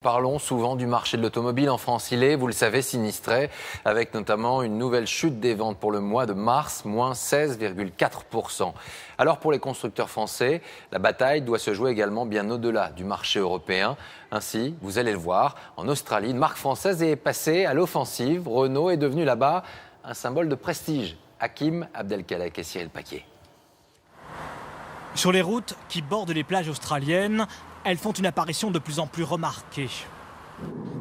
Parlons souvent du marché de l'automobile en France. Il est, vous le savez, sinistré, avec notamment une nouvelle chute des ventes pour le mois de mars, moins 16,4%. Alors pour les constructeurs français, la bataille doit se jouer également bien au-delà du marché européen. Ainsi, vous allez le voir, en Australie, une marque française est passée à l'offensive. Renault est devenu là-bas un symbole de prestige. Hakim Abdelkalek et Cyril Paquier. Sur les routes qui bordent les plages australiennes, elles font une apparition de plus en plus remarquée.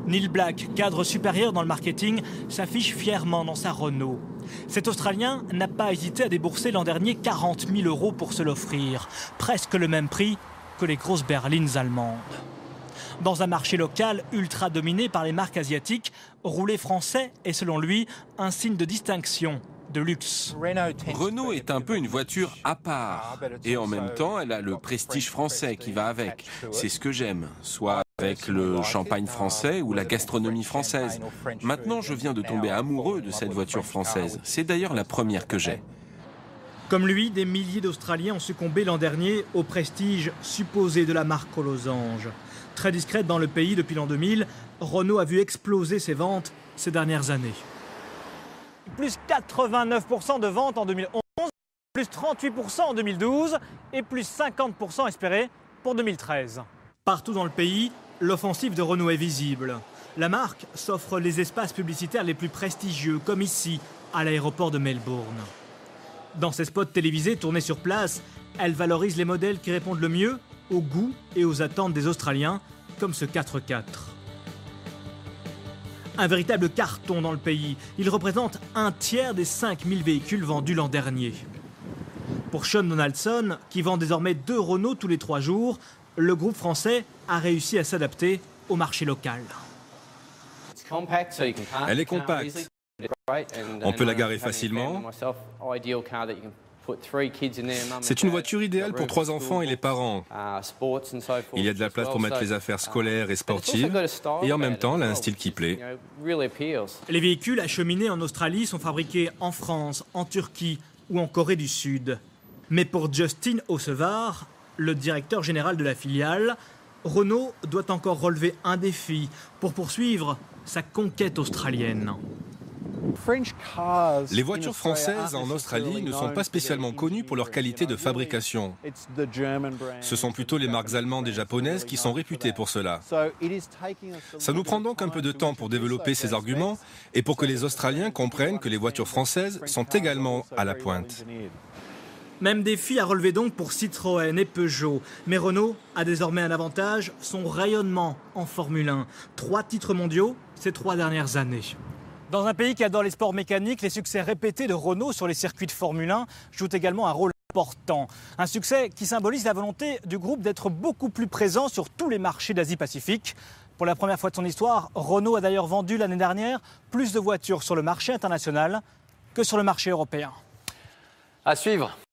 Neil Black, cadre supérieur dans le marketing, s'affiche fièrement dans sa Renault. Cet Australien n'a pas hésité à débourser l'an dernier 40 000 € pour se l'offrir, presque le même prix que les grosses berlines allemandes. Dans un marché local ultra dominé par les marques asiatiques, rouler français est selon lui un signe de distinction, de luxe. Renault est un peu une voiture à part et en même temps elle a le prestige français qui va avec. C'est ce que j'aime, soit avec le champagne français ou la gastronomie française. Maintenant je viens de tomber amoureux de cette voiture française. C'est d'ailleurs la première que j'ai. Comme lui, des milliers d'Australiens ont succombé l'an dernier au prestige supposé de la marque aux losanges. Très discrète dans le pays depuis l'an 2000, Renault a vu exploser ses ventes ces dernières années. Plus 89% de ventes en 2011, plus 38% en 2012 et plus 50% espéré pour 2013. Partout dans le pays, l'offensive de Renault est visible. La marque s'offre les espaces publicitaires les plus prestigieux, comme ici, à l'aéroport de Melbourne. Dans ses spots télévisés tournés sur place, elle valorise les modèles qui répondent le mieux aux goûts et aux attentes des Australiens, comme ce 4x4. Un véritable carton dans le pays. Il représente un tiers des 5000 véhicules vendus l'an dernier. Pour Sean Donaldson, qui vend désormais 2 Renault tous les 3 jours, le groupe français a réussi à s'adapter au marché local. Elle est compacte. On peut la garer facilement. C'est une voiture idéale pour 3 enfants et les parents. Il y a de la place pour mettre les affaires scolaires et sportives et en même temps, elle a un style qui plaît. Les véhicules acheminés en Australie sont fabriqués en France, en Turquie ou en Corée du Sud. Mais pour Justin Ossevar, le directeur général de la filiale, Renault doit encore relever un défi pour poursuivre sa conquête australienne. Les voitures françaises en Australie ne sont pas spécialement connues pour leur qualité de fabrication. Ce sont plutôt les marques allemandes et japonaises qui sont réputées pour cela. Ça nous prend donc un peu de temps pour développer ces arguments et pour que les Australiens comprennent que les voitures françaises sont également à la pointe. Même défi à relever donc pour Citroën et Peugeot. Mais Renault a désormais un avantage, son rayonnement en Formule 1. 3 titres mondiaux ces 3 dernières années. Dans un pays qui adore les sports mécaniques, les succès répétés de Renault sur les circuits de Formule 1 jouent également un rôle important. Un succès qui symbolise la volonté du groupe d'être beaucoup plus présent sur tous les marchés d'Asie-Pacifique. Pour la première fois de son histoire, Renault a d'ailleurs vendu l'année dernière plus de voitures sur le marché international que sur le marché européen. À suivre.